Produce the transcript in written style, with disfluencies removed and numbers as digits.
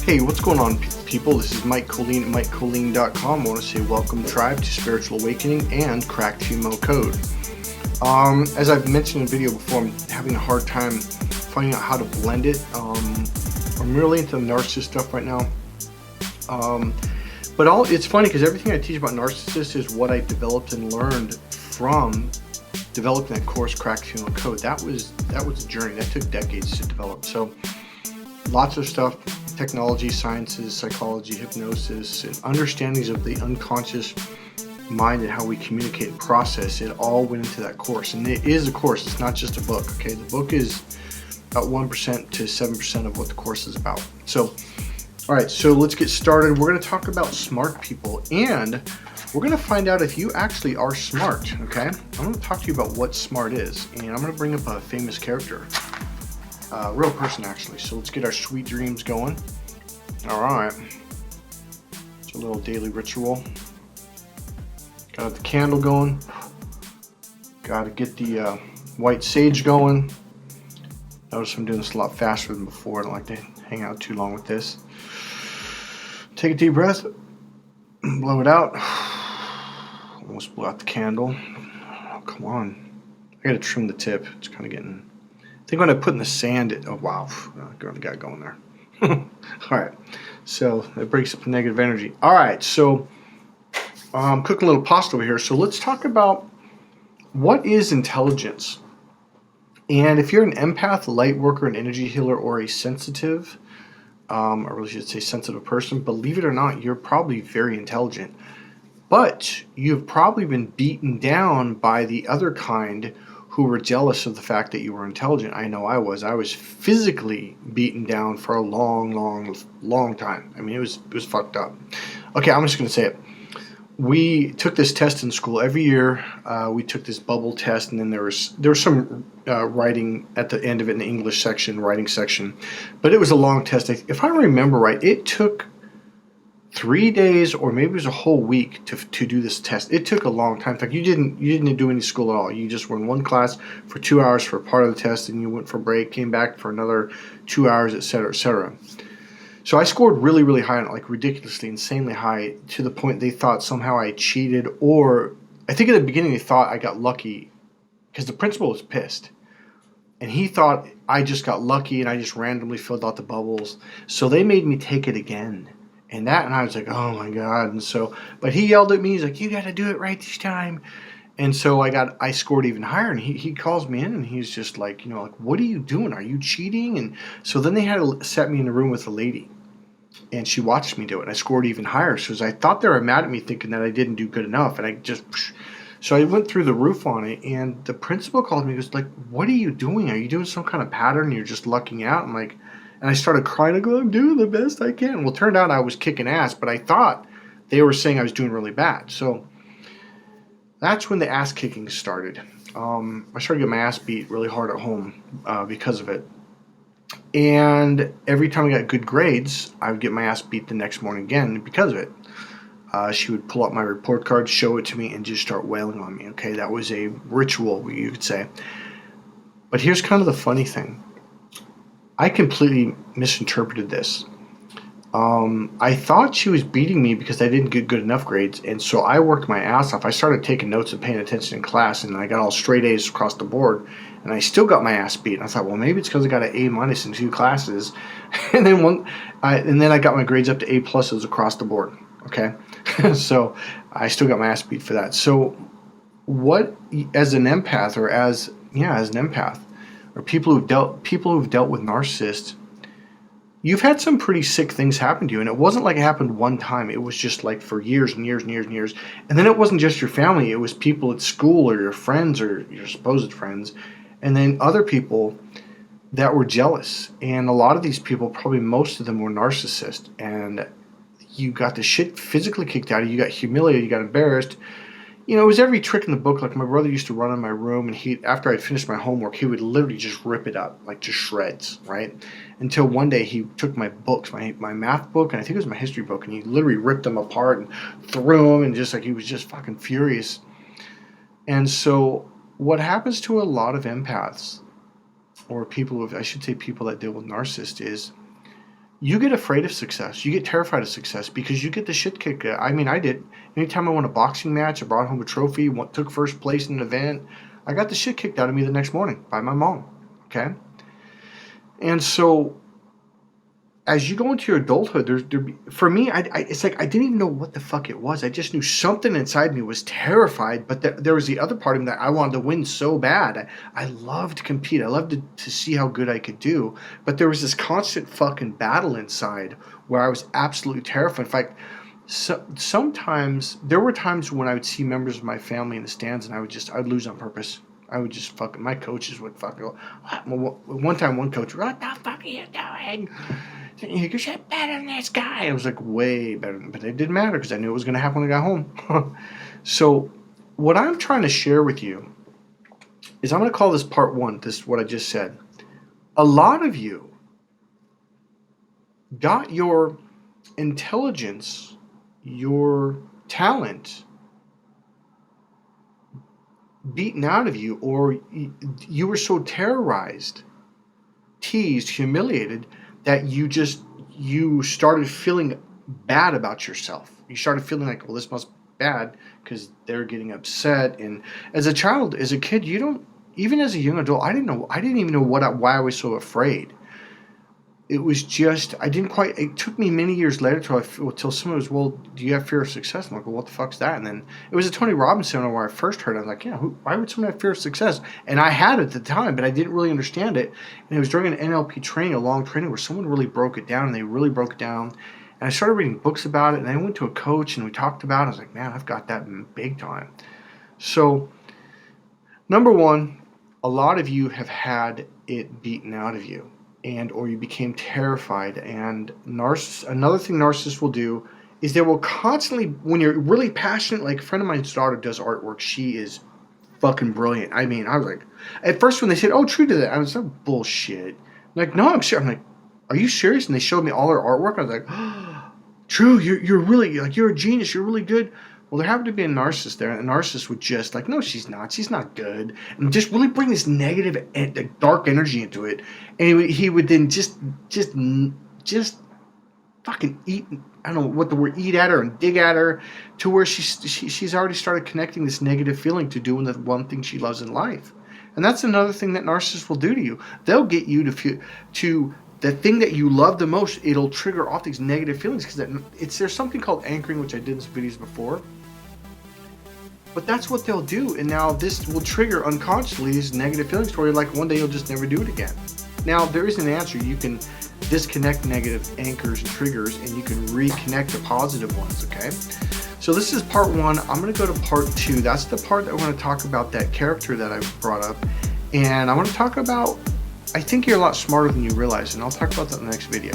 Hey, what's going on, people? This is Mike Colleen at MikeColleen.com. I want to say welcome, tribe, to Spiritual Awakening and Cracked Female Code. As I've mentioned in a video before, I'm having a hard time finding out how to blend it. I'm really into narcissist stuff right now. But it's funny because everything I teach about narcissists is what I developed and learned from developing that course, Cracked Female Code. That was a journey that took decades to develop. So lots of stuff, technology, sciences, psychology, hypnosis, and understandings of the unconscious mind and how we communicate and process. It all went into that course. And it is a course. It's not just a book. Okay, the book is about 1% to 7% of what the course is about. So, all right, so let's get started. We're going to talk about smart people, and we're going to find out if you actually are smart. Okay, I'm going to talk to you about what smart is, and I'm going to bring up a famous character. Real person, actually. So let's get our sweet dreams going. All right. It's a little daily ritual. Got the candle going. Got to get the white sage going. Notice I'm doing this a lot faster than before. I don't like to hang out too long with this. Take a deep breath. Blow it out. Almost blew out the candle. Oh, come on. I got to trim the tip. It's kind of getting... I think when I put in the sand, oh wow, got going there. All right, so that breaks up the negative energy. All right, so I'm cooking a little pasta over here. So let's talk about what is intelligence. And if you're an empath, light worker, an energy healer, or a sensitive, or really should say sensitive person, believe it or not, you're probably very intelligent. But you've probably been beaten down by the other kind who were jealous of the fact that you were intelligent. I know I was. I was physically beaten down for a long time. I mean, it was fucked up. Okay, I'm just going to say it. We took this test in school every year. We took this bubble test, and then there was some writing at the end of it in the English section, writing section. But it was a long test. If I remember right, it took 3 days, or maybe it was a whole week to do this test. It took a long time. In fact, you didn't do any school at all. You just were in one class for 2 hours for part of the test, and you went for a break, came back for another 2 hours, etc., etc. So I scored really, really high on it, like ridiculously, insanely high, to the point they thought somehow I cheated, or I think at the beginning they thought I got lucky because the principal was pissed. And he thought I just got lucky and I just randomly filled out the bubbles. So they made me take it again. And I was like, oh my God. And so, but he yelled at me. He's like, you got to do it right this time. And so I scored even higher. And he calls me in and he's just like, what are you doing? Are you cheating? And so then they had to set me in a room with a lady. And she watched me do it. And I scored even higher. So I thought they were mad at me thinking that I didn't do good enough. And so I went through the roof on it. And the principal called me and was like, what are you doing? Are you doing some kind of pattern? You're just lucking out? I'm like... And I started crying. I go, I'm doing the best I can. Well, it turned out I was kicking ass, but I thought they were saying I was doing really bad. So that's when the ass kicking started. I started getting my ass beat really hard at home because of it. And every time I got good grades, I would get my ass beat the next morning again because of it. She would pull up my report card, show it to me, and just start wailing on me. Okay, that was a ritual, you could say. But here's kind of the funny thing. I completely misinterpreted this. I thought she was beating me because I didn't get good enough grades, and so I worked my ass off. I started taking notes and paying attention in class, and I got all straight A's across the board, and I still got my ass beat. And I thought, well, maybe it's because I got an A- in 2 classes, and then I got my grades up to A pluses across the board. Okay, so I still got my ass beat for that. So, what as an empath, as an empath, or people who've dealt with narcissists, you've had some pretty sick things happen to you. And it wasn't like it happened one time. It was just like for years and years and years and years. And then it wasn't just your family. It was people at school or your friends or your supposed friends. And then other people that were jealous. And a lot of these people, probably most of them, were narcissists. And you got the shit physically kicked out of you. You got humiliated. You got embarrassed. It was every trick in the book. Like my brother used to run in my room, and after I'd finished my homework, he would literally just rip it up, like to shreds, right? Until one day he took my books, my math book, and I think it was my history book, and he literally ripped them apart and threw them, and just like he was just fucking furious. And so what happens to a lot of empaths, or people that deal with narcissists, is You get afraid of success. You get terrified of success because you get the shit kicked out. I mean, I did. Anytime I won a boxing match, I brought home a trophy, took first place in an event, I got the shit kicked out of me the next morning by my mom. Okay? And so as you go into your adulthood, for me, it's like I didn't even know what the fuck it was. I just knew something inside me was terrified, but there was the other part of me that I wanted to win so bad. I loved to compete. I loved to see how good I could do, but there was this constant fucking battle inside where I was absolutely terrified. In fact, sometimes there were times when I would see members of my family in the stands, and I'd lose on purpose. I would just fucking, my coaches would fucking go. One time, one coach, what the fuck are you doing? You're shit better than this guy. I was like, way better, but it didn't matter because I knew it was going to happen when I got home. So what I'm trying to share with you is I'm going to call this part one, this what I just said. A lot of you got your intelligence, your talent beaten out of you, or you were so terrorized, teased, humiliated, that you started feeling bad about yourself. You started feeling like, well, this must be bad because they're getting upset. And as a child, as a kid, you don't, even as a young adult, I didn't even know why I was so afraid. It was just, it took me many years later till someone was, well, do you have fear of success? I'm like, well, what the fuck's that? And then it was a Tony Robbins seminar where I first heard it. I was like, yeah, why would someone have fear of success? And I had it at the time, but I didn't really understand it. And it was during an NLP training, a long training, where someone really broke it down, and they really broke it down. And I started reading books about it, and I went to a coach, and we talked about it. I was like, man, I've got that big time. So, number one, a lot of you have had it beaten out of you, or you became terrified. And another thing narcissists will do is they will constantly, when you're really passionate, like a friend of mine's daughter does artwork. She is fucking brilliant. I mean, I was like, at first when they said, oh, true to that, I was like, bullshit. I'm like, no, I'm serious. I'm like, are you serious? And they showed me all her artwork. I was like, oh, true, you're really, like, you're a genius. You're really good. Well, there happened to be a narcissist there, and the narcissist would just like, no, she's not good, and just really bring this negative and dark energy into it, and he would then just fucking eat, I don't know what the word, eat at her and dig at her, to where she's already started connecting this negative feeling to doing the one thing she loves in life. And that's another thing that narcissists will do to you. They'll get you to the thing that you love the most. It'll trigger off these negative feelings because there's something called anchoring, which I did in some videos before. But that's what they'll do, and now this will trigger unconsciously these negative feelings for you, like one day you'll just never do it again. Now, there is an answer. You can disconnect negative anchors and triggers, and you can reconnect the positive ones, okay? So this is part one. I'm going to go to part two. That's the part that I want to talk about, that character that I brought up. And I want to talk about, I think you're a lot smarter than you realize, and I'll talk about that in the next video.